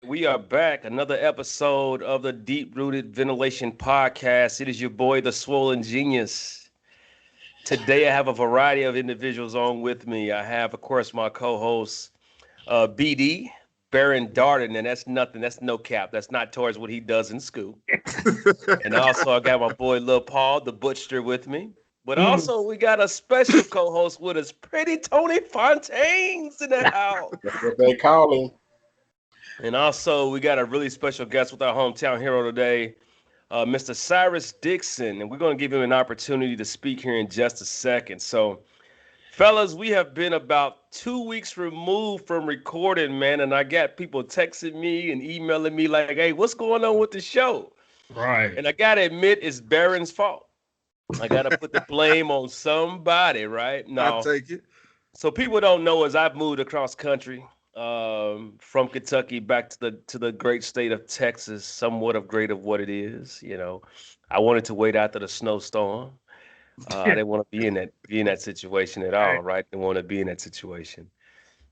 We are back. Another episode of the Deep Rooted Ventilation Podcast. It is your boy, the Swollen Genius. Today, I have a variety of individuals on with me. I have, of course, my co-host, BD, Baron Darden, and that's nothing. That's no cap. That's not towards what he does in school. And also, I got my boy, Lil Paul, the Butcher, with me. But also, we got a special co-host with us, Pretty Tony Fontaine's in the house. That's what they call him. And also, we got a really special guest with our hometown hero today, Mr. Cyrus Dixon. And we're going to give him an opportunity to speak here in just a second. So, fellas, we have been about 2 weeks removed from recording, man. And I got people texting me and emailing me like, hey, what's going on with the show? Right. And I got to admit, it's Baron's fault. I got to put the blame on somebody, right? No. I'll take it. So people don't know as I've moved across country from Kentucky back to the great state of Texas, somewhat of great of what it is. You know, I wanted to wait after the snowstorm. I didn't want to be in that situation at all, right? Didn't want to be in that situation.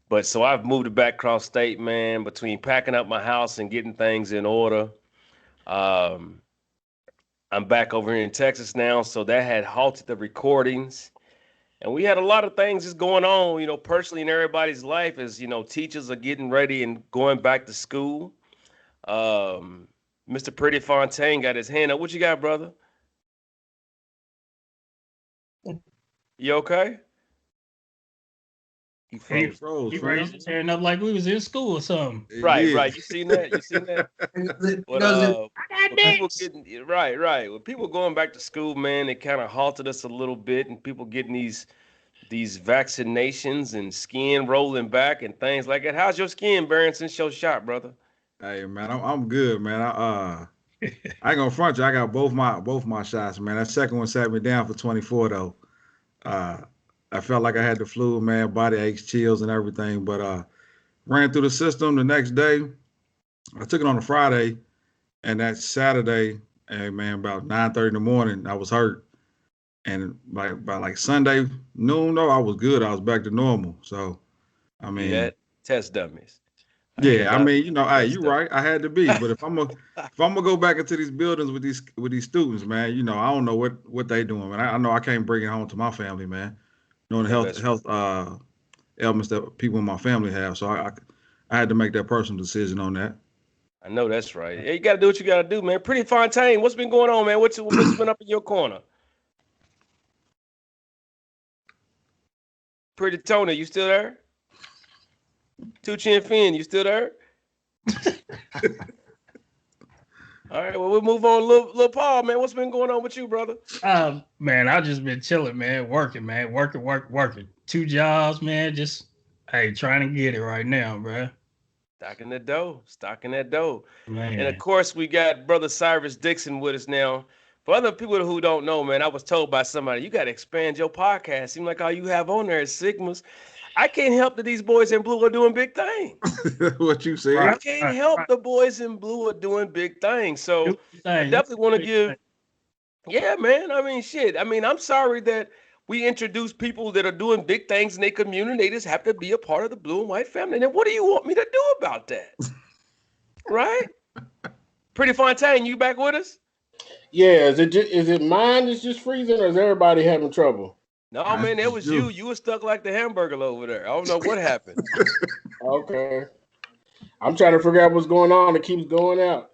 But so I've moved back across state, man, between packing up my house and getting things in order. I'm back over here in Texas now, so that had halted the recordings. And we had a lot of things just going on, you know, personally in everybody's life as, you know, teachers are getting ready and going back to school. Mr. Pretty Fontaine got his hand up. What you got, brother? You okay? He froze. He raised his hand up like we was in school or something. Right. You seen that? When people going back to school, man, it kind of halted us a little bit, and people getting these vaccinations and skin rolling back and things like that. How's your skin, Baron, since your shot, brother? Hey man, I'm good, man. I ain't gonna front you. I got both my shots, man. That second one sat me down for 24 though. I felt like I had the flu, man, body aches, chills, and everything. But ran through the system the next day. I took it on a Friday, and that Saturday, hey man, about 9:30 in the morning, I was hurt. And by like Sunday noon, though, I was good. I was back to normal. So, I mean, test dummies. Yeah, I mean, you know, hey, you right. I had to be, but if I'm gonna go back into these buildings with these students, man, you know, I don't know what they doing, man. I know I can't bring it home to my family, man. Knowing the health ailments that people in my family have, so I had to make that personal decision on that. I know that's right. Yeah, you got to do what you got to do, man. Pretty Fontaine, what's been going on, man? What's been up in your corner? Pretty Tony, you still there? Two Chin Fin, you still there? All right, well, we'll move on. Lil Paul, man, what's been going on with you, brother? Man, I've just been chilling, man. Working. 2 jobs, man. Just, trying to get it right now, bro. Stocking that dough. Man. And, of course, we got brother Cyrus Dixon with us now. For other people who don't know, man, I was told by somebody, you got to expand your podcast. Seems like all you have on there is Sigmas. I can't help that these boys in blue are doing big things. What you say? I can't help the boys in blue are doing big things. So I definitely want to give. Yeah, man. I mean, shit. I mean, I'm sorry that we introduce people that are doing big things in their community. They just have to be a part of the blue and white family. And what do you want me to do about that? Right? Pretty Fontaine, you back with us? Yeah. Is it mine that's just freezing, or is everybody having trouble? No, man, it was you. You were stuck like the hamburger over there. I don't know what happened. Okay. I'm trying to figure out what's going on. It keeps going out.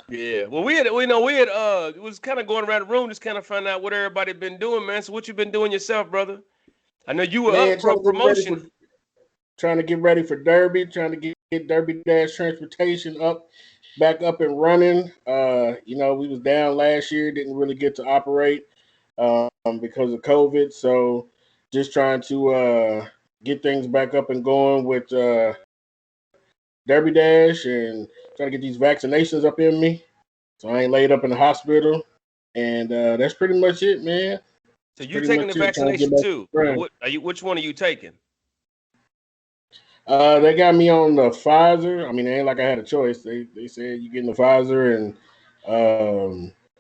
Yeah. Well, we had it was kind of going around the room, just kind of find out what everybody been doing, man. So what you been doing yourself, brother? I know you were up for a promotion. Trying to get ready for Derby, trying to get Derby Dash Transportation back up and running. You know, we was down last year, didn't really get to operate. Because of COVID, so just trying to get things back up and going with Derby Dash and trying to get these vaccinations up in me, so I ain't laid up in the hospital, and that's pretty much it, man. So you're taking the vaccination too? Which one are you taking? They got me on the Pfizer. I mean, it ain't like I had a choice. They said you getting the Pfizer, and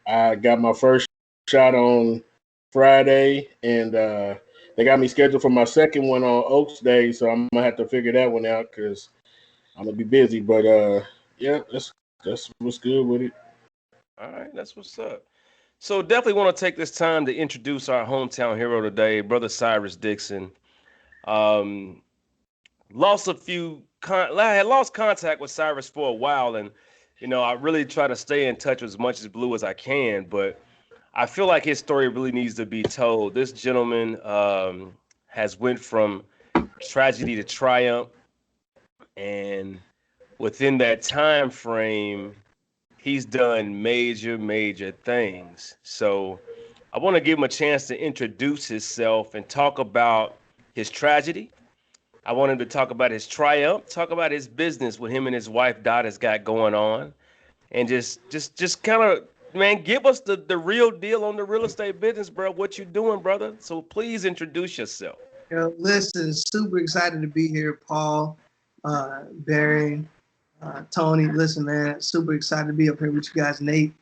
I got my first shot on Friday, and they got me scheduled for my second one on Oaks Day, so I'm gonna have to figure that one out because I'm gonna be busy. But Yeah, that's what's good with it. All right, that's what's up. So definitely want to take this time to introduce our hometown hero today, brother Cyrus Dixon. Um, lost a few. I had lost contact with Cyrus for a while, and I really try to stay in touch with as much as blue as I can. But I feel like his story really needs to be told. This gentleman has went from tragedy to triumph, and within that time frame, he's done major things. So I want to give him a chance to introduce himself and talk about his tragedy. I want him to talk about his triumph, talk about his business with him and his wife Dot has got going on, and just kind of, man, give us the real deal on the real estate business, bro. What you doing, brother? So please introduce yourself. Yo, listen, super excited to be here, Paul, Barry, Tony. Listen, man, super excited to be up here with you guys, Nate.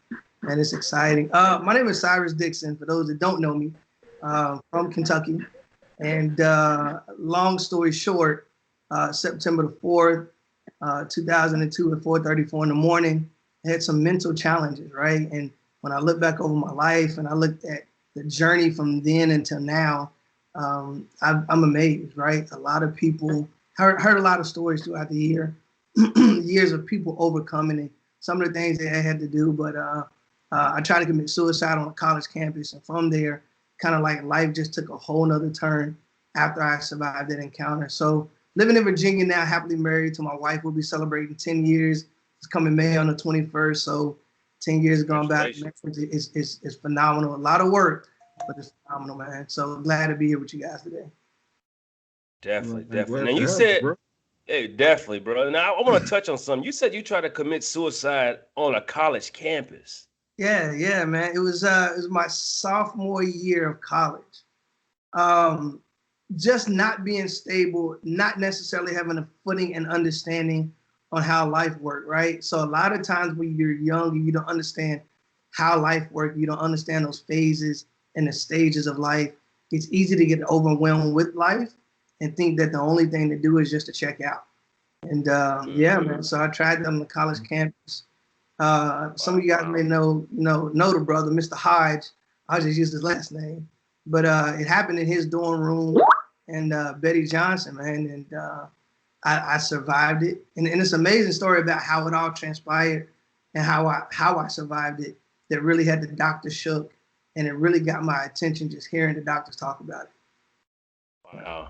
Man, it's exciting. My name is Cyrus Dixon. For those that don't know me, from Kentucky. And long story short, September the 4th, 2002 at 4:34 in the morning, I had some mental challenges, right? And when I look back over my life and I looked at the journey from then until now, I'm amazed, right? A lot of people heard a lot of stories throughout the years of people overcoming it. Some of the things that I had to do, but I tried to commit suicide on a college campus, and from there, kind of like life just took a whole nother turn after I survived that encounter. So living in Virginia now, happily married to my wife. We'll be celebrating 10 years. It's coming May on the 21st. So 10 years gone by. It's phenomenal. A lot of work, but it's phenomenal, man. So glad to be here with you guys today. Definitely. Now you said, hey, definitely, bro. Now I want to touch on something. You said you tried to commit suicide on a college campus. Yeah, man. It was my sophomore year of college. Just not being stable, not necessarily having a footing and understanding on how life works, right? So a lot of times when you're young and you don't understand how life works, you don't understand those phases and the stages of life, it's easy to get overwhelmed with life and think that the only thing to do is just to check out. And yeah, man. So I tried that on the college campus. Some of you guys may know the brother, Mr. Hodge. I'll just use his last name. But it happened in his dorm room, and Betty Johnson, man, and I survived it. And it's an amazing story about how it all transpired and how I survived it that really had the doctor shook, and it really got my attention just hearing the doctors talk about it. Wow.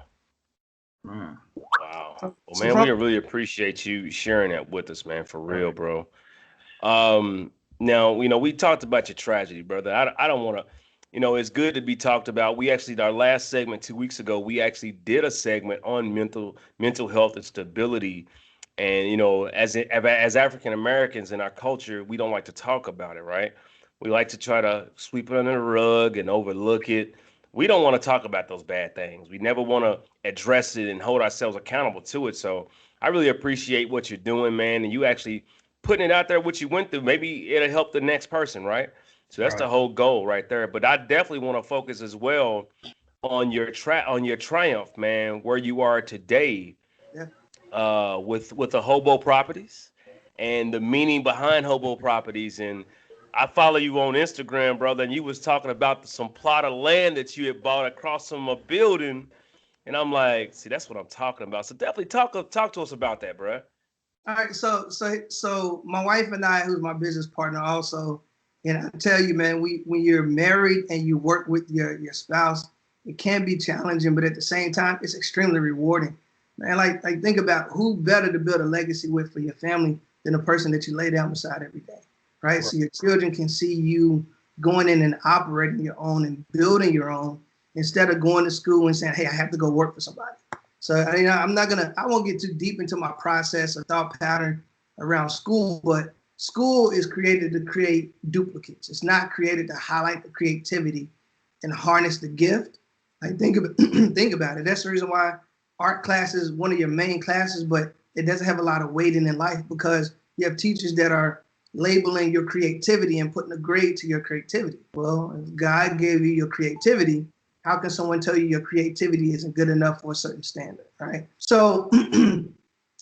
Man. Wow. Well, man, we really appreciate you sharing that with us, man, for real, bro. Now, we talked about your tragedy, brother. I don't want to, it's good to be talked about. We actually, our last segment 2 weeks ago, we actually did a segment on mental health and stability. And, as African Americans in our culture, we don't like to talk about it, right? We like to try to sweep it under the rug and overlook it. We don't want to talk about those bad things. We never want to address it and hold ourselves accountable to it. So I really appreciate what you're doing, man. And you actually putting it out there, what you went through. Maybe it'll help the next person, right? So that's the whole goal right there. But I definitely want to focus as well on your triumph, man, where you are today, with the Hobo properties and the meaning behind Hobo properties. And I follow you on Instagram, brother, and you was talking about some plot of land that you had bought across from a building, and I'm like, see, that's what I'm talking about. So definitely talk to us about that, bro. All right, so my wife and I, who's my business partner also, and I tell you, man, when you're married and you work with your spouse, it can be challenging, but at the same time, it's extremely rewarding. Man, like think about who better to build a legacy with for your family than the person that you lay down beside every day, right? So your children can see you going in and operating your own and building your own instead of going to school and saying, hey, I have to go work for somebody. So I won't get too deep into my process or thought pattern around school, but school is created to create duplicates. It's not created to highlight the creativity and harness the gift. Like think about it. That's the reason why art class is one of your main classes, but it doesn't have a lot of weighting in life because you have teachers that are labeling your creativity and putting a grade to your creativity. Well, if God gave you your creativity, how can someone tell you your creativity isn't good enough for a certain standard, right? So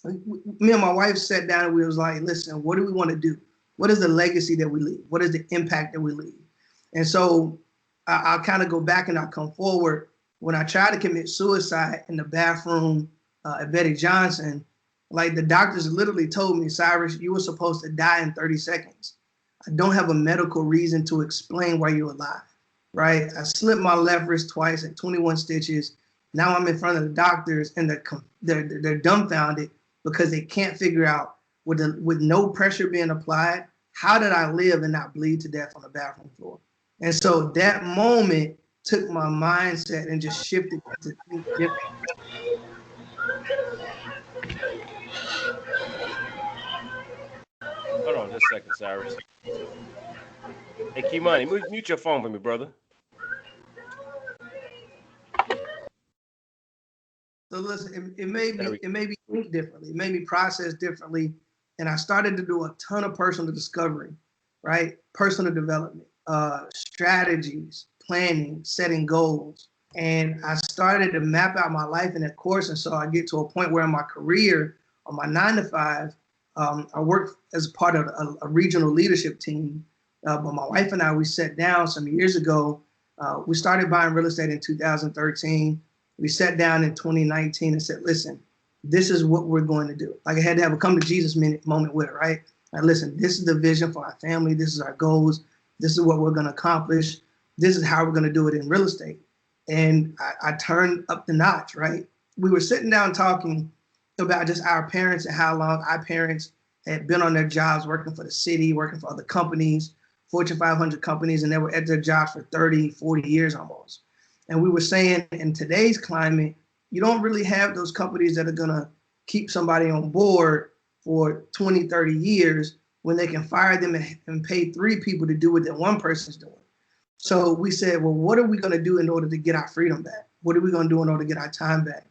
me and my wife sat down and we was like, listen, what do we want to do? What is the legacy that we leave? What is the impact that we leave? And so I'll kind of go back and I'll come forward. When I tried to commit suicide in the bathroom at Betty Johnson, like the doctors literally told me, Cyrus, you were supposed to die in 30 seconds. I don't have a medical reason to explain why you're alive, right? I slipped my left wrist twice at 21 stitches. Now I'm in front of the doctors and they're dumbfounded because they can't figure out with no pressure being applied, how did I live and not bleed to death on the bathroom floor? And so that moment took my mindset and just shifted to think differently. Hold on just a second, Cyrus. Hey, Kimani, mute your phone for me, brother. So listen, it made me think differently. It made me process differently. And I started to do a ton of personal discovery, right? Personal development, strategies, planning, setting goals. And I started to map out my life in that course. And so I get to a point where in my career, on my 9 to 5, I worked as part of a regional leadership team. But my wife and I, we sat down some years ago. We started buying real estate in 2013. We sat down in 2019 and said, listen, this is what we're going to do. Like I had to have a come to Jesus moment with it, right? Like, listen, this is the vision for our family. This is our goals. This is what we're going to accomplish. This is how we're going to do it in real estate. And I turned up the notch, right? We were sitting down talking about just our parents and how long our parents had been on their jobs, working for the city, working for other companies, Fortune 500 companies, and they were at their jobs for 30, 40 years almost. And we were saying in today's climate, you don't really have those companies that are going to keep somebody on board for 20, 30 years when they can fire them and pay 3 people to do what that one person's doing. So we said, well, what are we going to do in order to get our freedom back? What are we going to do in order to get our time back?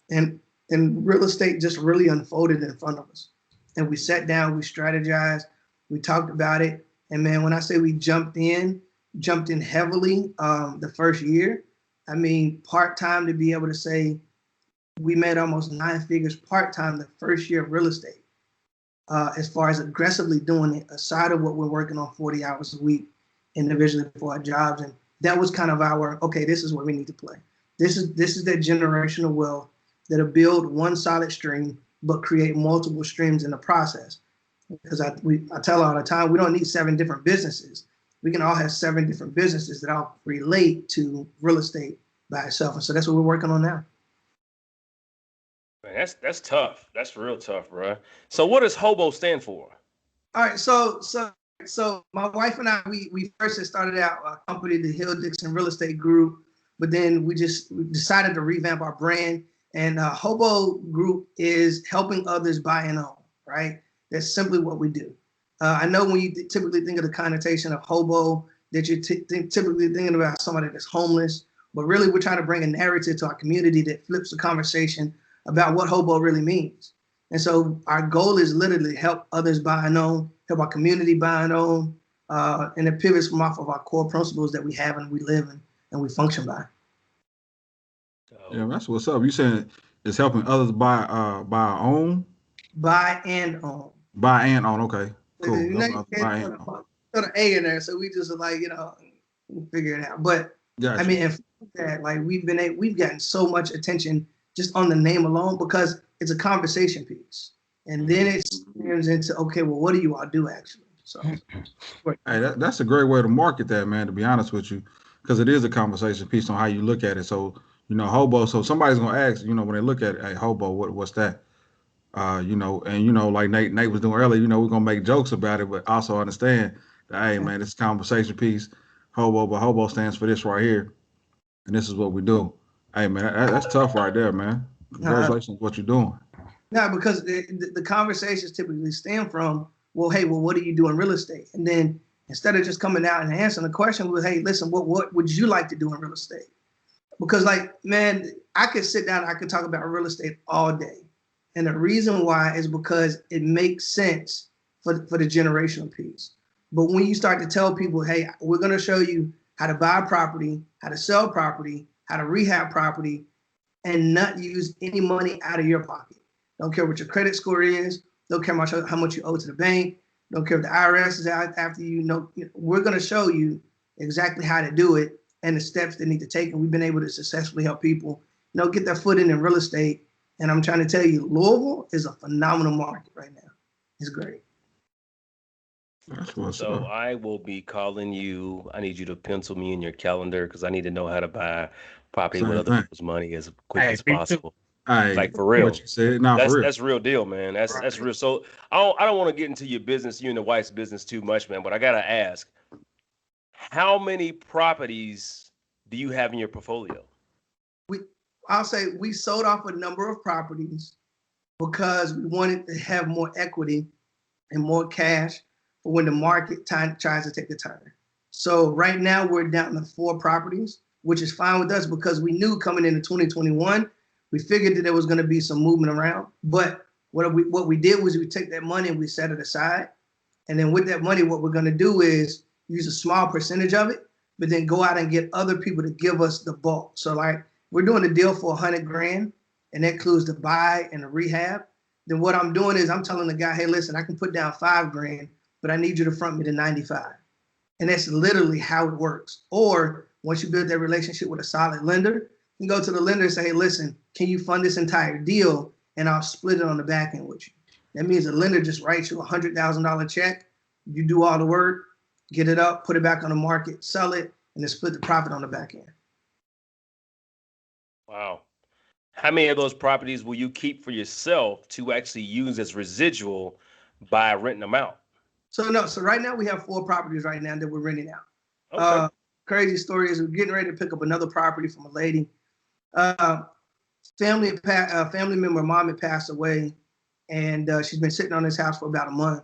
And real estate just really unfolded in front of us. And we sat down, we strategized, we talked about it. And man, when I say we jumped in heavily the first year, I mean, part-time to be able to say we made almost 9 figures part-time the first year of real estate, as far as aggressively doing it, aside of what we're working on 40 hours a week individually for our jobs. And that was kind of our, okay, this is where we need to play. This is that generational wealth that'll build one solid stream, but create multiple streams in the process. Because I tell all the time, we don't need 7 different businesses. We can all have 7 different businesses that all relate to real estate by itself. And so that's what we're working on now. Man, that's tough. That's real tough, bro. So what does Hobo stand for? All right. So my wife and I, we first had started out a company, the Dixon Real Estate Group, but then we decided to revamp our brand. And Hobo Group is helping others buy and own, right? That's simply what we do. I know when you typically think of the connotation of hobo, that you're typically thinking about somebody that's homeless, but really we're trying to bring a narrative to our community that flips the conversation about what hobo really means. And so our goal is literally help others buy and own, help our community buy and own, and it pivots from off of our core principles that we have and we live in and we function by. Yeah, that's what's up. You saying it's helping others buy our own? Buy and own. Buy and own, okay. Cool. Buy and own. Put an A in there, so we just like, we'll figure it out. But gotcha. I mean, and that, like we've gotten so much attention just on the name alone because it's a conversation piece, and then it turns into, okay, well, what do you all do actually? So, hey, that's a great way to market that, man. To be honest with you, because it is a conversation piece on how you look at it. So, hobo. So somebody's gonna ask, when they look at it, hey, hobo, what's that? Like Nate was doing earlier, we're gonna make jokes about it, but also understand that, hey, man, this is a conversation piece. Hobo, but hobo stands for this right here, and this is what we do. Hey, man, that's tough right there, man. Congratulations on what you're doing. No, because the conversations typically stem from, well, hey, what do you do in real estate? And then instead of just coming out and answering the question with, hey, listen, what would you like to do in real estate? Because, like, man, I could sit down, I could talk about real estate all day. And the reason why is because it makes sense for the generational piece. But when you start to tell people, hey, we're going to show you how to buy property, how to sell property, how to rehab property, and not use any money out of your pocket. Don't care what your credit score is. Don't care how much you owe to the bank. Don't care if the IRS is out after you. We're going to show you exactly how to do it and the steps they need to take. And we've been able to successfully help people, get their foot in real estate. And I'm trying to tell you, Louisville is a phenomenal market right now. It's great. So I will be calling you. I need you to pencil me in your calendar because I need to know how to buy property with other people's money as quick as possible. Like for real. What you said? No, for real. That's real deal, man. That's real. So I don't want to get into your business, you and the wife's business too much, man. But I gotta ask, how many properties do you have in your portfolio? I'll say we sold off a number of properties because we wanted to have more equity and more cash for when the market tries to take a turn. So right now we're down to 4 properties, which is fine with us because we knew coming into 2021, we figured that there was going to be some movement around. But what we did was we took that money and we set it aside. And then with that money, what we're going to do is use a small percentage of it, but then go out and get other people to give us the bulk. So like we're doing a deal for $100,000, and that includes the buy and the rehab. Then what I'm doing is I'm telling the guy, hey, listen, I can put down $5,000, but I need you to front me the 95. And that's literally how it works. Or once you build that relationship with a solid lender, you go to the lender and say, hey, listen, can you fund this entire deal? And I'll split it on the back end with you. That means the lender just writes you a $100,000 check. You do all the work, get it up, put it back on the market, sell it, and then split the profit on the back end. Wow. How many of those properties will you keep for yourself to actually use as residual by renting them out? So right now we have 4 properties right now that we're renting out. Okay. Crazy story is we're getting ready to pick up another property from a lady. Family member, mom had passed away, and she's been sitting on this house for about a month.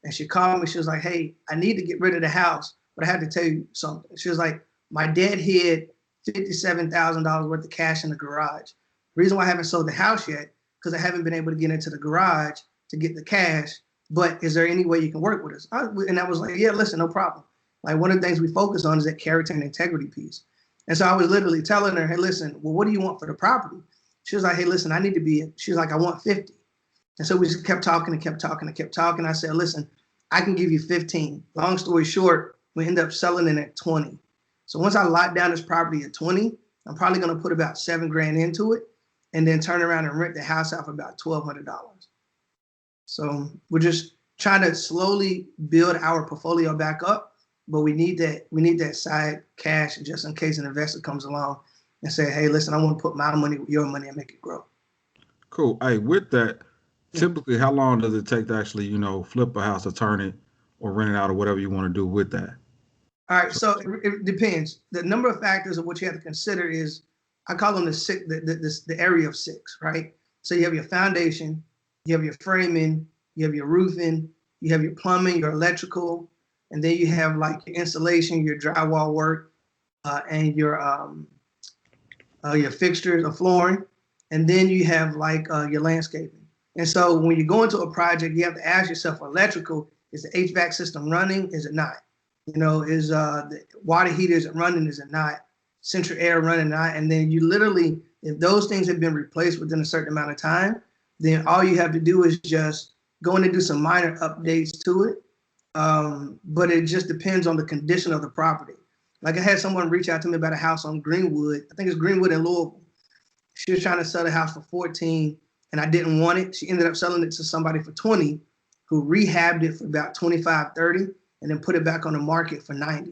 And she called me. She was like, hey, I need to get rid of the house, but I had to tell you something. She was like, my dad hid $57,000 worth of cash in the garage. The reason why I haven't sold the house yet, because I haven't been able to get into the garage to get the cash. But is there any way you can work with us? And I was like, yeah, listen, no problem. Like one of the things we focus on is that character and integrity piece. And so I was literally telling her, hey, listen, well, what do you want for the property? She was like, hey, listen, I need to be, she was like, I want 50. And so we just kept talking and kept talking and kept talking. I said, listen, I can give you 15. Long story short, we ended up selling it at 20. So once I locked down this property at 20, I'm probably going to put about $7,000 into it and then turn around and rent the house out for about $1,200. So we're just trying to slowly build our portfolio back up, but we need that side cash just in case an investor comes along and say, hey, listen, I want to put my money with your money and make it grow. Cool. Hey, with that, typically how long does it take to actually, flip a house or turn it or rent it out or whatever you want to do with that? All right, so it depends. The number of factors of what you have to consider is, I call them the area of 6, right? So you have your foundation, you have your framing, you have your roofing, you have your plumbing, your electrical, and then you have like your insulation, your drywall work, and your fixtures or flooring, and then you have like your landscaping. And so when you go into a project, you have to ask yourself, electrical, is the HVAC system running? Is it not? Is the water heater, is it running? Is it not? Central air running? Not? And then you literally, if those things have been replaced within a certain amount of time, then all you have to do is just go in and do some minor updates to it. But it just depends on the condition of the property. Like I had someone reach out to me about a house on Greenwood. I think it's Greenwood in Louisville. She was trying to sell the house for 14 and I didn't want it. She ended up selling it to somebody for 20 who rehabbed it for about 25, 30 and then put it back on the market for 90.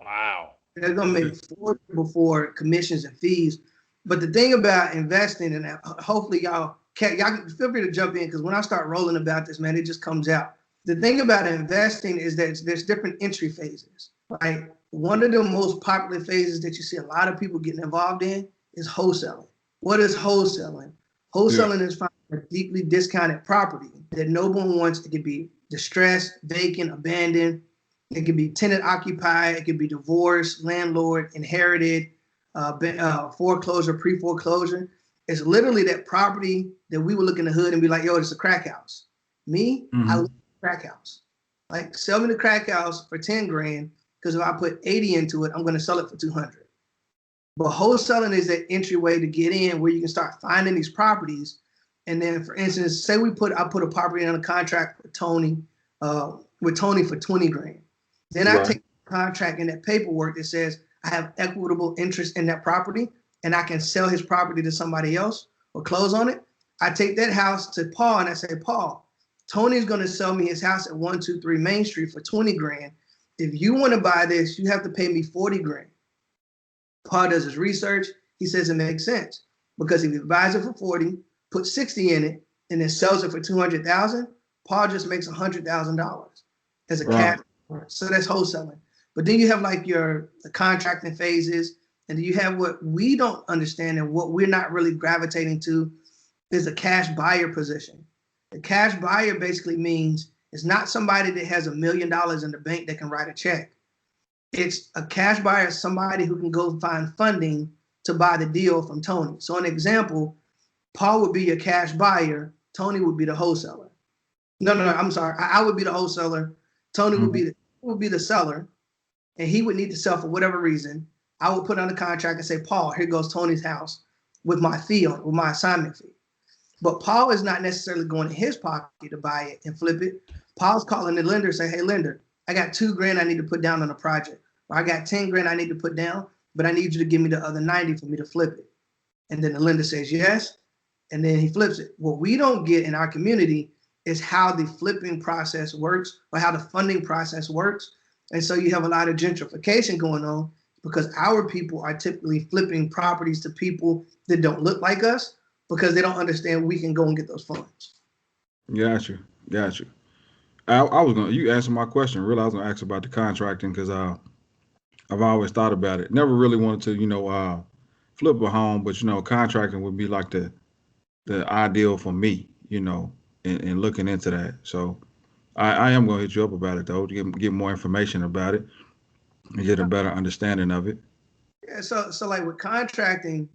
Wow. They're going to make 40 before commissions and fees. But the thing about investing, and hopefully y'all can feel free to jump in because when I start rolling about this, man, it just comes out. The thing about investing is that there's different entry phases, right? One of the most popular phases that you see a lot of people getting involved in is wholesaling. What is wholesaling? Wholesaling is finding a deeply discounted property that no one wants. It could be distressed, vacant, abandoned. It could be tenant occupied. It could be divorced, landlord, inherited, foreclosure, pre-foreclosure. It's literally that property that we would look in the hood and be like, yo, it's a crack house. Me, I love crack house. Like, sell me the crack house for 10 grand, because if I put 80 into it, I'm going to sell it for 200. But wholesaling is that entryway to get in where you can start finding these properties And then, for instance, say I put a property on a contract with Tony for 20 grand. Then I take the contract and that paperwork that says I have equitable interest in that property and I can sell his property to somebody else or close on it. I take that house to Paul and I say, Paul, Tony's going to sell me his house at 123 Main Street for 20 grand. If you want to buy this, you have to pay me 40 grand. Paul does his research. He says it makes sense because if he buys it for 40, puts 60 in it, and then sells it for 200,000, Paul just makes $100,000 as a cash. So that's wholesaling. But then you have like the contracting phases, and then you have what we don't understand and what we're not really gravitating to is a cash buyer position. The cash buyer basically means it's not somebody that has $1 million in the bank that can write a check. It's a cash buyer, somebody who can go find funding to buy the deal from Tony. So an example, Paul would be your cash buyer. Tony would be the wholesaler. No, I'm sorry. I would be the wholesaler. Tony would be the seller, and he would need to sell for whatever reason. I would put on the contract and say, Paul, here goes Tony's house with my fee on it, with my assignment fee. But Paul is not necessarily going in his pocket to buy it and flip it. Paul's calling the lender and say, hey, lender, I got $2 grand I need to put down on a project, or I got 10 grand I need to put down, but I need you to give me the other 90 for me to flip it. And then the lender says yes, and then he flips it. What we don't get in our community is how the flipping process works or how the funding process works. And so you have a lot of gentrification going on because our people are typically flipping properties to people that don't look like us because they don't understand we can go and get those funds. Got you. You answered my question. Really, I was gonna ask about the contracting because I've always thought about it. Never really wanted to, flip a home, but contracting would be like the ideal for me, in looking into that. So I am gonna hit you up about it though, to get more information about it and get a better understanding of it. Yeah, so like with contracting,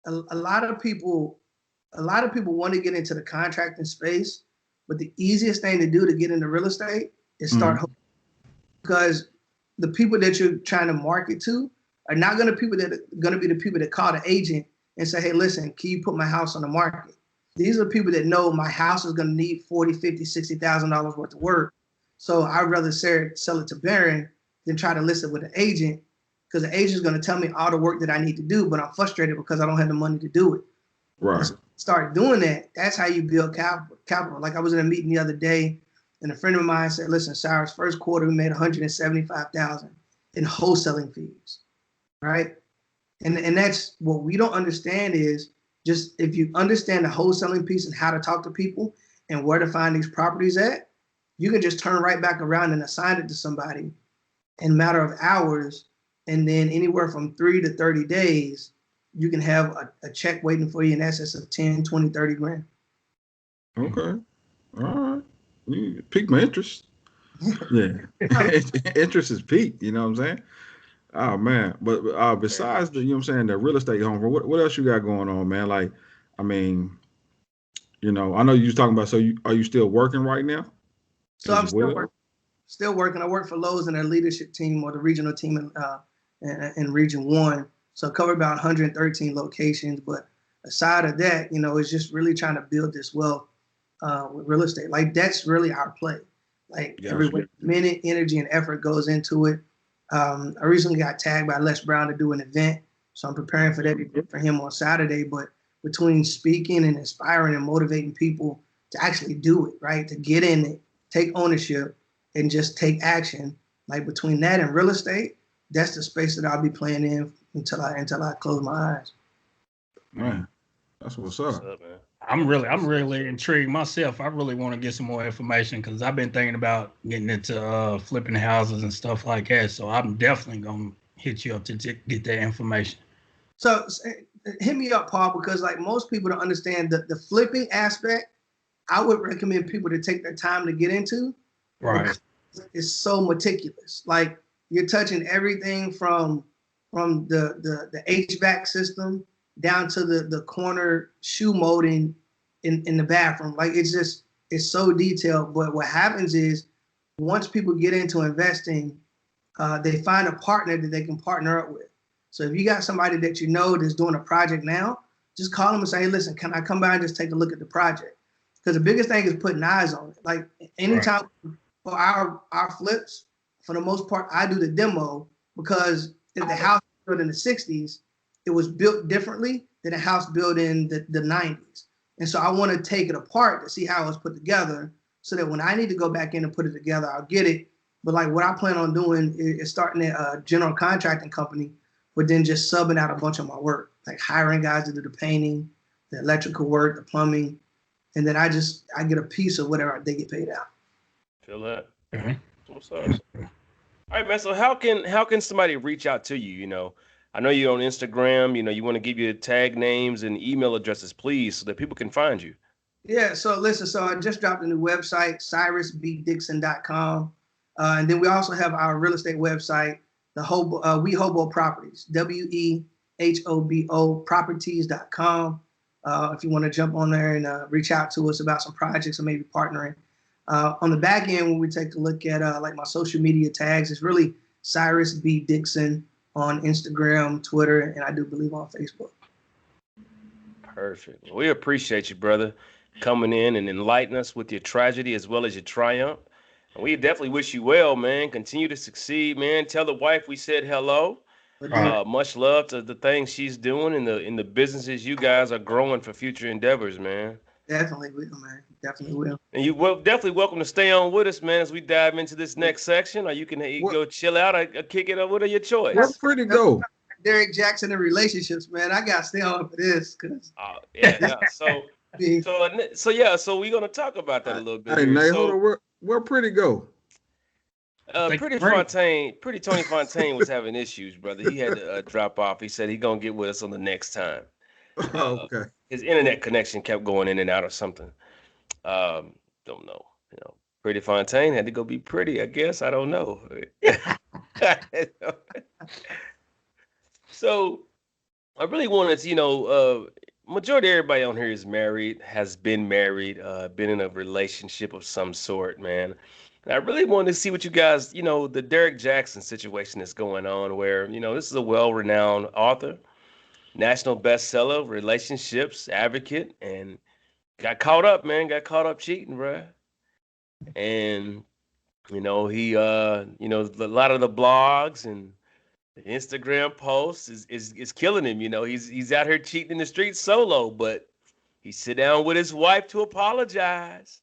a lot of people want to get into the contracting space, but the easiest thing to do to get into real estate is start because the people that you're trying to market to are not going to be the people that call the agent and say, hey, listen, can you put my house on the market? These are people that know my house is going to need $40,000, $50,000, $60,000 worth of work. So I'd rather sell it to Barron than try to list it with an agent because the agent is going to tell me all the work that I need to do, but I'm frustrated because I don't have the money to do it. Right. Start doing that. That's how you build capital. Like I was in a meeting the other day, and a friend of mine said, listen, Cyrus, first quarter we made $175,000 in wholesaling fees, right? And that's what we don't understand is just if you understand the wholesaling piece and how to talk to people and where to find these properties at, you can just turn right back around and assign it to somebody in a matter of hours. And then anywhere from 3 to 30 days, you can have a check waiting for you in excess of 10, 20, 30 grand. Okay. All right. You piqued my interest. Yeah. Interest is peaked, you know what I'm saying? Oh man. But besides the, the real estate home, what else you got going on, man? Like, I mean, I know you was talking about, are you still working right now? So I'm still working. I work for Lowe's in their leadership team or the regional team in Region 1. So I cover about 113 locations. But aside of that, it's just really trying to build this wealth with real estate. Like that's really our play. Like every minute, energy, and effort goes into it. I recently got tagged by Les Brown to do an event. So I'm preparing for that for him on Saturday. But between speaking and inspiring and motivating people to actually do it, right? To get in it, take ownership, and just take action. Like between that and real estate, that's the space that I'll be playing in until I close my eyes. Man, that's what's up. Man? I'm really intrigued myself. I really want to get some more information because I've been thinking about getting into flipping houses and stuff like that. So I'm definitely gonna hit you up to get that information. So hit me up, Paul, because like most people don't understand the flipping aspect. I would recommend people to take their time to get into. Right. It's so meticulous. Like you're touching everything from the HVAC system down to the corner shoe molding in the bathroom. Like it's so detailed. But what happens is once people get into investing, they find a partner that they can partner up with. So if you got somebody that that's doing a project now, just call them and say, hey, listen, can I come by and just take a look at the project? Because the biggest thing is putting eyes on it. Like anytime for our flips, for the most part, I do the demo because if the house was built in the 60s, it was built differently than a house built in the 90s. And so I want to take it apart to see how it was put together so that when I need to go back in and put it together, I'll get it. But like what I plan on doing is starting a general contracting company, but then just subbing out a bunch of my work, like hiring guys to do the painting, the electrical work, the plumbing, and then I get a piece of whatever they get paid out. Feel that? Mm-hmm. What's up? All right, man. So how can somebody reach out to you? You know, I know you're on Instagram. You know, you want to give your tag names and email addresses, please, so that people can find you. Yeah. So listen. So I just dropped a new website, cyrusdixon.com, and then we also have our real estate website, the Hobo We Hobo Properties, WEHOBO Properties.com. If you want to jump on there and reach out to us about some projects or maybe partnering. On the back end, when we take a look at like my social media tags, it's really Cyrus B. Dixon on Instagram, Twitter, and I do believe on Facebook. Perfect. Well, we appreciate you, brother, coming in and enlightening us with your tragedy as well as your triumph. And we definitely wish you well, man. Continue to succeed, man. Tell the wife we said hello. Much love to the things she's doing in the businesses you guys are growing for future endeavors, man. Definitely will, man. Definitely will. And you definitely welcome to stay on with us, man, as we dive into this next section. Or you can go chill out or kick it up with your choice. Where Pretty go? Derek Jackson in relationships, man. I got to stay on for this. So we're going to talk about that a little bit. Hey, Nate, hold on. Where Pretty go? Pretty Tony Fontaine was having issues, brother. He had to drop off. He said he's going to get with us on the next time. Okay. His internet connection kept going in and out or something. Don't know. You know, Pretty Fontaine had to go be pretty, I guess. I don't know. So I really wanted to, majority of everybody on here is married, has been married, been in a relationship of some sort, man. And I really wanted to see what you guys, the Derek Jackson situation that's going on where, this is a well-renowned author, national bestseller, relationships advocate, and got caught up cheating, bruh. And, he, a lot of the blogs and the Instagram posts is killing him. He's out here cheating in the streets solo, but he sit down with his wife to apologize.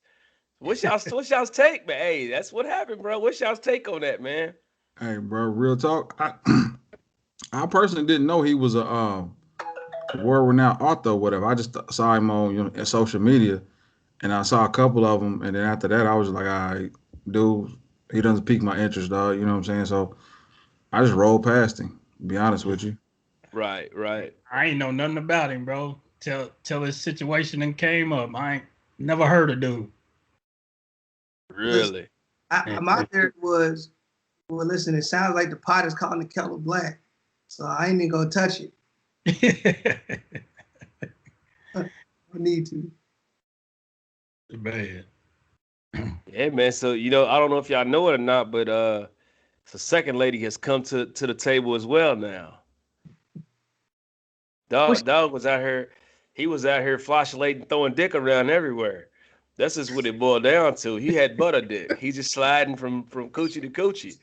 What's y'all's take, man? Hey, that's what happened, bro. What's y'all's take on that, man? Hey, bro, real talk. I personally didn't know he was a world-renowned author or whatever. I just saw him on social media, and I saw a couple of them, and then after that, I was like, all right, dude, he doesn't pique my interest, dog. You know what I'm saying? So I just rolled past him, to be honest with you. Right. I ain't know nothing about him, bro. Till his situation and came up. I ain't never heard of dude. Really? My theory was, well, listen, it sounds like the pot is calling the kettle black, so I ain't even gonna touch it. I need to. Bad. Yeah, man. So I don't know if y'all know it or not, but the second lady has come to the table as well now. Dog was out here. He was out here flashlighting, throwing dick around everywhere. That's just what it boiled down to. He had butter dick. He's just sliding from coochie to coochie.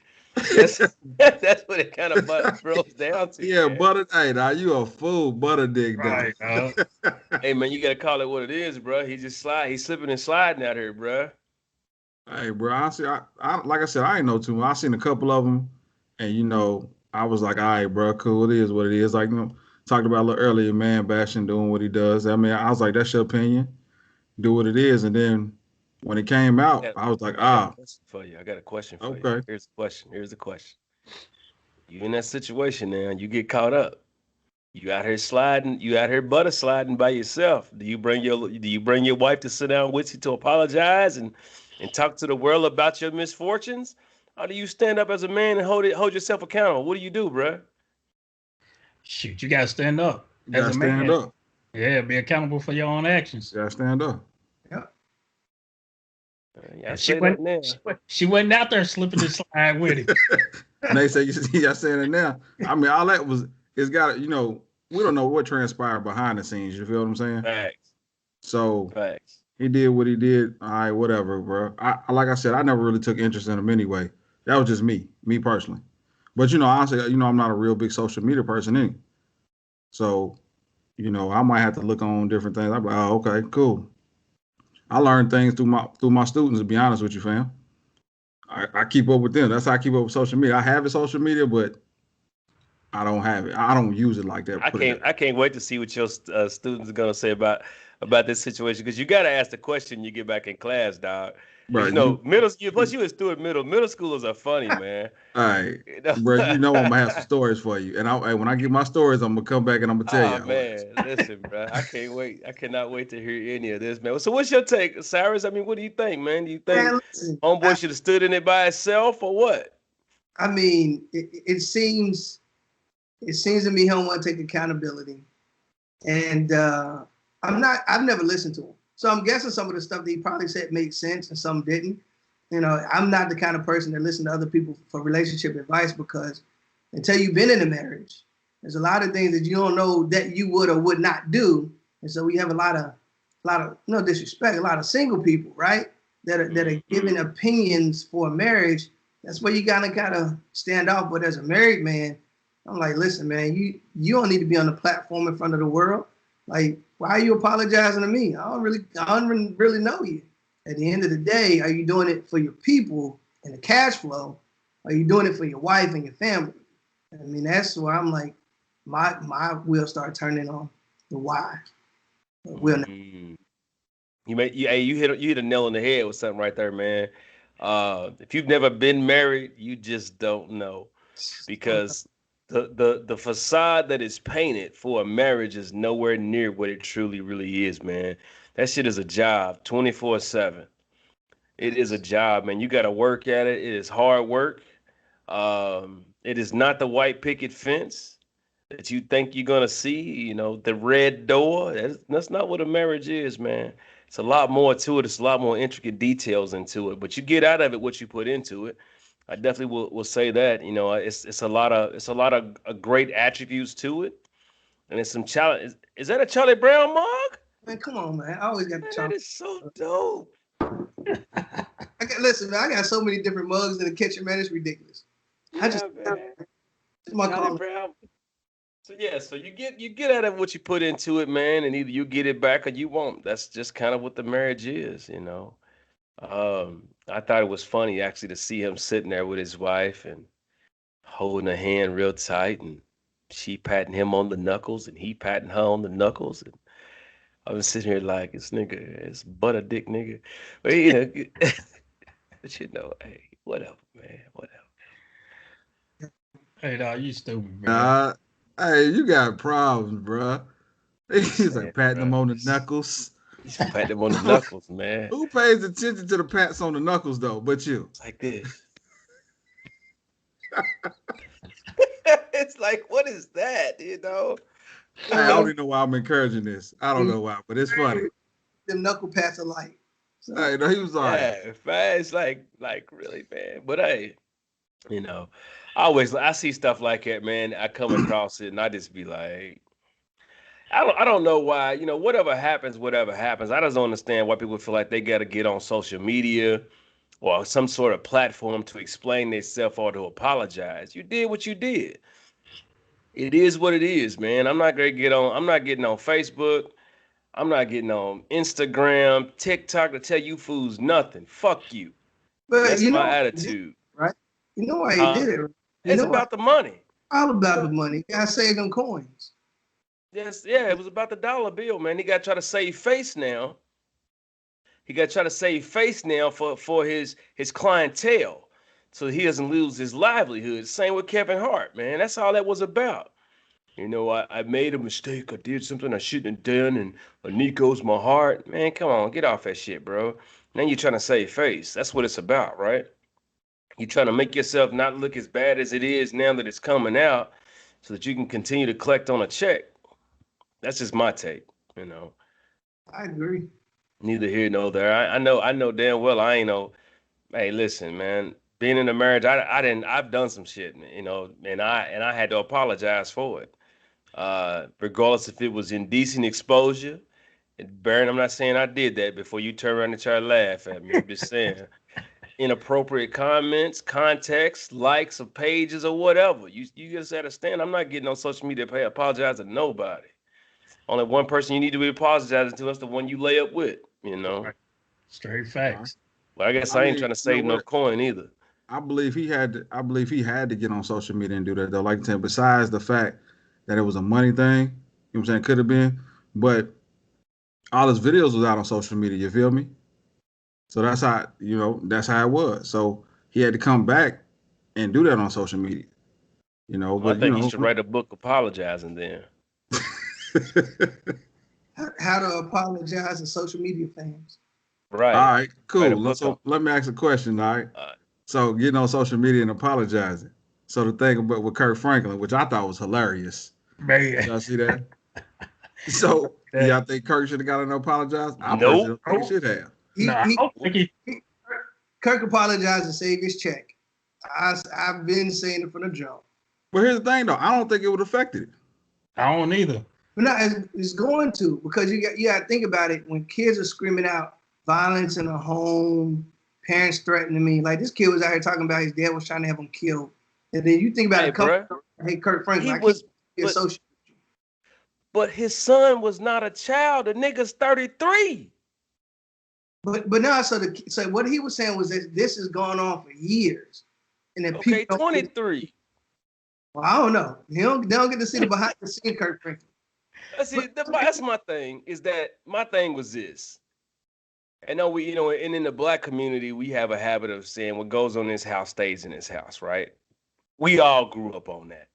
That's what it kind of boils down to. Yeah, man. butter. Hey, now you a fool, butter dick, Right, Hey, man, you gotta call it what it is, bro. He just He's slipping and sliding out here, bro. Hey, bro. Honestly, I like I said, I ain't know too much. I seen a couple of them, and I was like, all right, bro, cool. It is what it is. Like talked about a little earlier, man, bashing doing what he does. I mean, I was like, that's your opinion. Do what it is, and then when it came out, I was like, I got a question for you. Okay. Here's the question. You in that situation now, you get caught up. You out here sliding, butter sliding by yourself. Do you bring your wife to sit down with you to apologize and talk to the world about your misfortunes? Or do you stand up as a man and hold yourself accountable? What do you do, bro? Shoot, you gotta stand up. You gotta stand up. Yeah, be accountable for your own actions. You gotta stand up. Yeah, she went out there slipping and slide with it. And they say, you got saying it now. I mean, all that was, it's got to, we don't know what transpired behind the scenes. You feel what I'm saying? Facts. So Facts. he did what he did. All right, whatever, bro. I like I said, I never really took interest in him anyway. That was just me personally. But honestly, I'm not a real big social media person anyway. So, I might have to look on different things. I'm like, oh, okay, cool. I learned things through my students. To be honest with you, fam, I keep up with them. That's how I keep up with social media. I have a social media, but I don't have it. I don't use it like that. I can't wait to see what your students are gonna say about this situation, because you gotta ask the question when you get back in class, dog. Bro, Middle school. Plus, you a student middle schoolers are funny, man. All right, bro. I'm gonna have some stories for you, and when I get my stories, I'm gonna come back and I'm gonna tell you. Oh man, listen, bro. I can't wait. I cannot wait to hear any of this, man. So, what's your take, Cyrus? I mean, what do you think, man? Do you think homeboy should have stood in it by itself, or what? I mean, it seems to me he don't want to take accountability, and I've never listened to him, so I'm guessing some of the stuff that he probably said made sense and some didn't. I'm not the kind of person that listen to other people for relationship advice, because until you've been in a marriage, there's a lot of things that you don't know that you would or would not do. And so we have a lot of no disrespect, a lot of single people, right? That are giving opinions for a marriage. That's where you gotta kind of stand off. But as a married man, I'm like, listen, man, you don't need to be on the platform in front of the world. Like, why are you apologizing to me? I don't really know you. At the end of the day, are you doing it for your people and the cash flow? Are you doing it for your wife and your family? I mean, that's where I'm like, my wheels start turning on the why. You hit a nail on the head with something right there, man. If you've never been married, you just don't know, because the facade that is painted for a marriage is nowhere near what it truly really is, man. That shit is a job 24/7. It is a job, man. You got to work at it. It is hard work. It is not the white picket fence that you think you're gonna see. The red door. That's not what a marriage is, man. It's a lot more to it. It's a lot more intricate details into it. But you get out of it what you put into it. I definitely will say that. It's a lot of great attributes to it, and it's some challenge. Is that a Charlie Brown mug? Man, come on, man. I always got the That is so dope. Listen, man, I got so many different mugs in the kitchen, man. It's ridiculous. My Charlie Brown. So you get out of what you put into it, man, and either you get it back or you won't. That's just kind of what the marriage is. I thought it was funny actually to see him sitting there with his wife and holding her hand real tight, and she patting him on the knuckles and he patting her on the knuckles, and I was sitting here like, this nigga is butt a dick nigga. But but hey, whatever, man, whatever. Hey, dog, you stupid, man. Hey, you got problems, bro. He's like patting him on the knuckles. He's patting him on the knuckles, man. Who pays attention to the pats on the knuckles though? But you. It's like this. It's like, what is that? I don't even know why I'm encouraging this. I don't know why, but it's funny. The knuckle pats are light. So. Hey, no, he was like, yeah, it's like really, man. But hey, I see stuff like that, man. I come across it and I just be like, I don't know why, whatever happens. I just don't understand why people feel like they got to get on social media or some sort of platform to explain themselves or to apologize. You did what you did. It is what it is, man. I'm not getting on Facebook. I'm not getting on Instagram, TikTok to tell you fools nothing. Fuck you. But that's my attitude. Right? You know why he did it? It's about the money. All about the money. You gotta save them coins. Yes, yeah, it was about the dollar bill, man. He got to try to save face now. For his clientele, so he doesn't lose his livelihood. Same with Kevin Hart, man. That's all that was about. I made a mistake. I did something I shouldn't have done, and Nico's my heart. Man, come on, get off that shit, bro. Now you're trying to save face. That's what it's about, right? You're trying to make yourself not look as bad as it is now that it's coming out, so that you can continue to collect on a check. That's just my take, I agree. Neither here nor there. I know damn well I ain't no. Hey, listen, man. Being in a marriage, I've done some shit, and I had to apologize for it. regardless if it was indecent exposure. And Baron, I'm not saying I did that before you turn around and try to laugh at me. I'm just saying inappropriate comments, context, likes of pages or whatever. You just understand. I'm not getting on social media to apologize to nobody. Only one person you need to be apologizing to. That's the one you lay up with. You know. Straight facts. Well, I guess I ain't trying to save no coin either. I believe he had to get on social media and do that though. Like I said, besides the fact that it was a money thing, you know what I'm saying, could have been, but all his videos was out on social media, you feel me? So that's how it was. So he had to come back and do that on social media. You know, well, but I think he should write a book apologizing then. How to apologize to social media fans. Right. All right, cool. So let me ask a question, all right? So getting on social media and apologizing. So the thing about with Kirk Franklin, which I thought was hilarious. Man. Y'all see that? So y'all think Kirk should have got to apologize? I nope. Think he should have. Kirk apologized and saved his check. I've been saying it from the jump. But here's the thing, though. I don't think it would have affected it. I don't either. But no, it's going to, because you got to think about it. When kids are screaming out violence in the home, parents threatening me. Like this kid was out here talking about his dad was trying to have him killed. And then you think about Kirk Franklin. But his son was not a child. The nigga's 33. But no, so what he was saying was that this has gone on for years. And that people 23. Well, I don't know. They don't get to see the behind the scenes Kirk Franklin. That's my thing. Is that my thing was this. I know and in the black community, we have a habit of saying what goes on in this house stays in this house, right? We all grew up on that.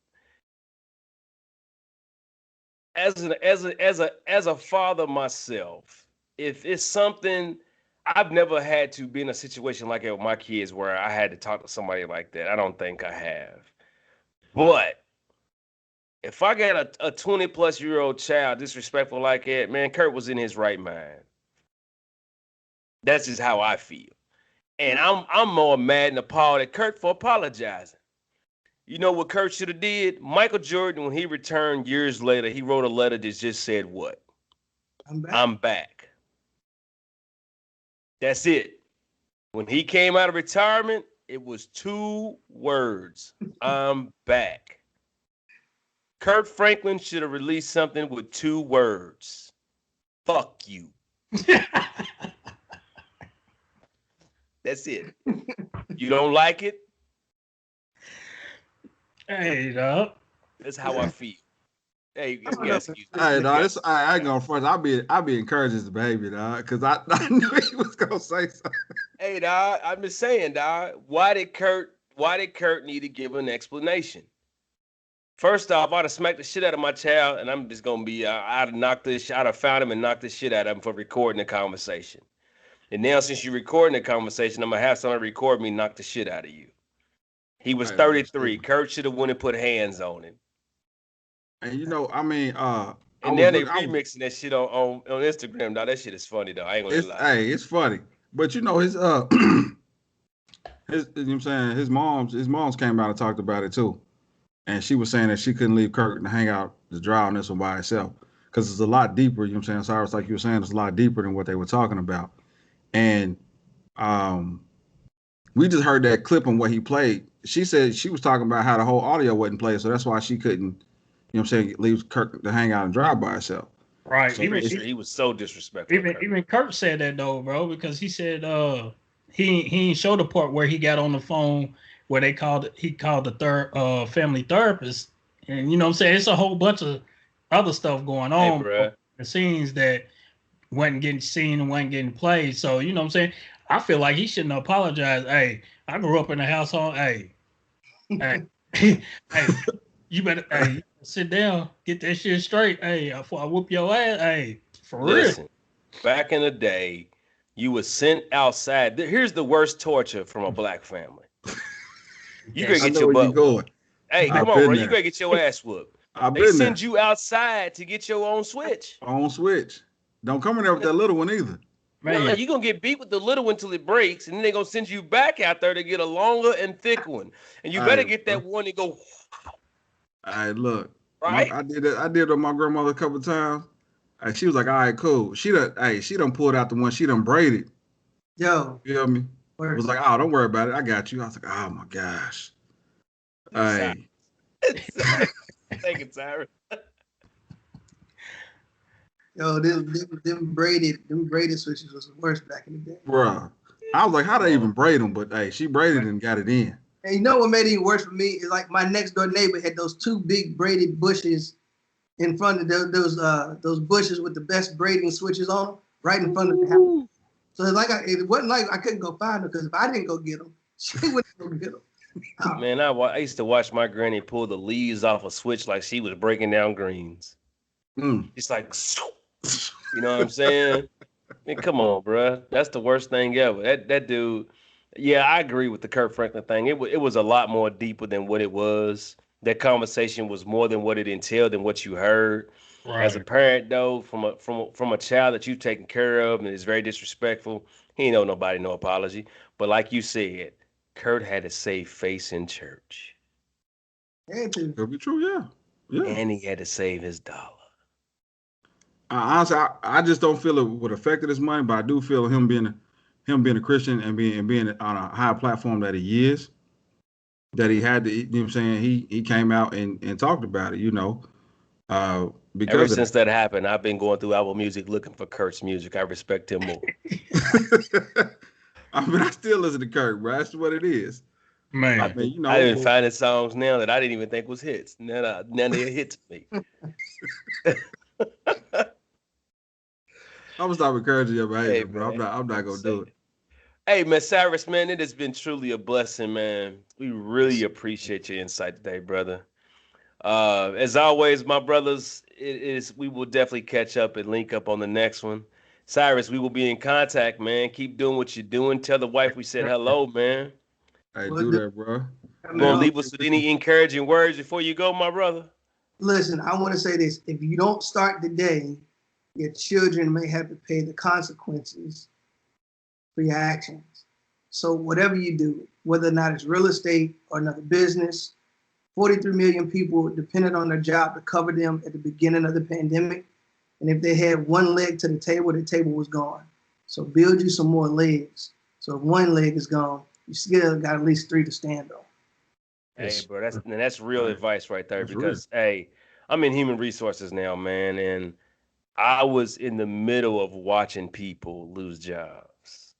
As a father myself, if it's something, I've never had to be in a situation like that with my kids where I had to talk to somebody like that. I don't think I have. But if I got a 20-plus-year-old child disrespectful like that, man, Kurt was in his right mind. That's just how I feel. And I'm more mad and appalled at Kurt for apologizing. You know what Kurt should have did? Michael Jordan, when he returned years later, he wrote a letter that just said what? I'm back. That's it. When he came out of retirement, it was 2 words. I'm back. Kurt Franklin should have released something with 2 words. Fuck you. That's it. You don't like it? Hey, dog. That's how I feel. Hey, yes, hey, dog. I ain't gonna front. I'll be encouraging his behavior, dog, because I knew he was gonna say something. Hey, dog. I'm just saying, dog. Why did Kurt need to give an explanation? First off, I'd have smacked the shit out of my child, and I'm just gonna be. I'd have found him and knocked the shit out of him for recording the conversation. And now, since you're recording the conversation, I'm gonna have someone record me knock the shit out of you. He was 33. Kurt should have went and put hands on him. And I mean, and now they remixing that shit on Instagram. Dog, that shit is funny though. I ain't gonna lie. Hey, it's funny. But his you know what I'm saying, his moms came out and talked about it too. And she was saying that she couldn't leave Kurt to hang out to dry on this one by herself. Because it's a lot deeper, you know what I'm saying? Cyrus, like you were saying, it's a lot deeper than what they were talking about. And we just heard that clip on what he played. She said she was talking about how the whole audio wasn't played, so that's why she couldn't, you know what I'm saying, leave Kirk to hang out and drive by herself. Right. So he was so disrespectful. Even Kirk said that though, bro, because he said he didn't show the part where he got on the phone where he called the family therapist, and you know what I'm saying, it's a whole bunch of other stuff going on. Hey, the scenes that wasn't getting seen and wasn't getting played. So you know what I'm saying, I feel like he shouldn't apologize. Hey, I grew up in a household. Hey, you better sit down, get that shit straight. Hey, before I whoop your ass. Hey, for real. Back in the day, you were sent outside. Here's the worst torture from a black family. You gotta get your butt whooped. Hey, come on, bro. You gotta get your ass whooped. They send you outside to get your own switch. Don't come in there with that little one either. Man, you're going to get beat with the little one until it breaks, and then they're going to send you back out there to get a longer and thick one. And you better get that one and go. All right, look. Right? I did it. I did it with my grandmother a couple of times. And she was like, "All right, cool." She done pulled out the one she done braided. Yo, You feel me? word. Was like, "Oh, don't worry about it. I got you." I was like, "Oh my gosh." Hey, Thank you, Cyrus. Yo, them braided switches was the worst back in the day. bruh. I was like, "How they even braid them?" But hey, she braided and got it in. And you know what made it even worse for me is like my next door neighbor had those two big braided bushes in front of those bushes with the best braiding switches on them, right in front of the house. So it's like it wasn't like I couldn't go find them because if I didn't go get them, she wouldn't go get them. Man, I used to watch my granny pull the leaves off a switch like she was breaking down greens. It's like, you know what I'm saying? I mean, come on, bro. That's the worst thing ever. That dude. Yeah, I agree with the Kurt Franklin thing. It was a lot more deeper than what it was. That conversation was more than what it entailed and what you heard. Right. As a parent, though, from a child that you've taken care of and is very disrespectful, he ain't owe nobody no apology. But like you said, Kurt had to save face in church. Could be true, yeah. And he had to save his dollar. Honestly, I just don't feel it would affect his money, but I do feel him being a Christian and being on a high platform that he is, that he had to, you know what I'm saying, he came out and talked about it, because ever since that happened, I've been going through Apple Music looking for Kurt's music. I respect him more. I mean, I still listen to Kurt, bro. That's what it is. Man, I mean, I even finding songs now that I didn't even think was hits. Now they're hits to me. I'm gonna stop encouraging your behavior, Hey, bro. man, I'm not gonna do it. Hey, man, Cyrus, man, it has been truly a blessing, man. We really appreciate your insight today, brother. As always, my brothers, we will definitely catch up and link up on the next one. Cyrus, we will be in contact, man. Keep doing what you're doing. Tell the wife we said hello, man. Hey, do that, bro. You want to leave us with any encouraging words before you go, my brother? Listen, I want to say this. If you don't start today, your children may have to pay the consequences for your actions. So whatever you do, whether or not it's real estate or another business, 43 million people depended on their job to cover them at the beginning of the pandemic. And if they had one leg to the table was gone. So build you some more legs. So if one leg is gone, you still got at least 3 to stand on. Hey, bro, that's real advice right there. That's Because hey, I'm in human resources now, man, and I was in the middle of watching people lose jobs.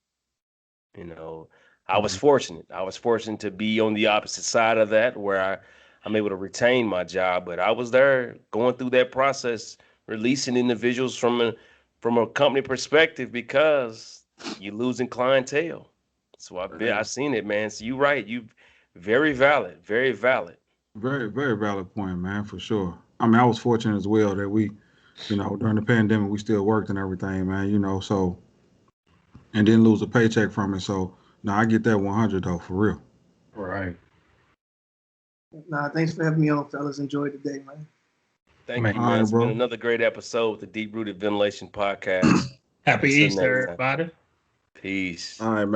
I was fortunate. I was fortunate to be on the opposite side of that, where I'm able to retain my job. But I was there going through that process, releasing individuals from a company perspective because you're losing clientele. So I've seen it, man. So you're right. You very valid, very valid. Very, very valid point, man, for sure. I mean, I was fortunate as well that we, during the pandemic, we still worked and everything, man, so, and didn't lose a paycheck from it. So, no, I get that 100 though, for real. right. Nah, thanks for having me on, fellas. Enjoy the day, man. Thank you, man. All right, It's bro. been another great episode with the Deep Rooted Ventilation Podcast. Happy Until Easter, next time. everybody. Peace. All right, man.